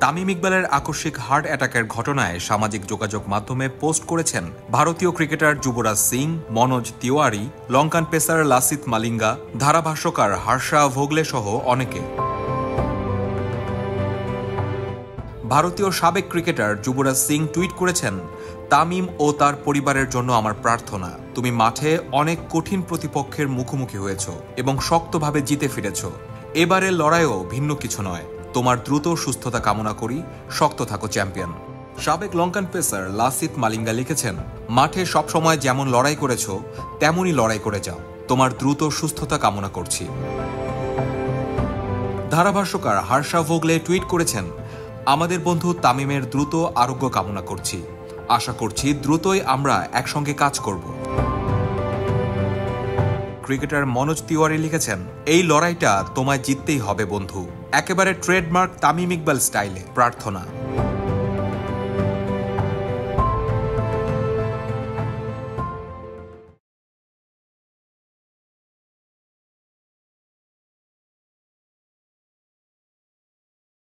তামিম ইকবালের আকস্মিক হার্ট অ্যাটাকের ঘটনায় সামাজিক যোগাযোগ মাধ্যমে পোস্ট করেছেন ভারতীয় ক্রিকেটার যুবরাজ সিং, মনোজ তিওয়ারি, লঙ্কান পেসার লাসিথ মালিঙ্গা, ধারাভাষ্যকার হর্ষা ভোগলে সহ অনেকে। ভারতীয় সাবেক ক্রিকেটার যুবরাজ সিং টুইট করেছেন, তামিম ও তার পরিবারের জন্য আমার প্রার্থনা। তুমি মাঠে অনেক কঠিন প্রতিপক্ষের মুখোমুখি হয়েছ এবং শক্তভাবে জিতে ফিরেছ। এবারের লড়াইও ভিন্ন কিছু নয়। তোমার দ্রুত সুস্থতা কামনা করি। শক্ত থাকো চ্যাম্পিয়ন। সাবেক লঙ্কান পেসার লাসিথ মালিঙ্গা লিখেছেন, মাঠে সবসময় যেমন লড়াই করেছ তেমনই লড়াই করে যাও। তোমার দ্রুত সুস্থতা কামনা করছি। ধারাভাষ্যকার হর্ষা ভোগলে টুইট করেছেন, আমাদের বন্ধু তামিমের দ্রুত আরোগ্য কামনা করছি। আশা করছি দ্রুতই আমরা একসঙ্গে কাজ করব। ক্রিকেটার মনোজ তিওয়ারি লিখেছেন, এই লড়াইটা তোমায় জিততেই হবে বন্ধু। একেবারে ট্রেডমার্ক তামিম ইকবাল স্টাইলে প্রার্থনা।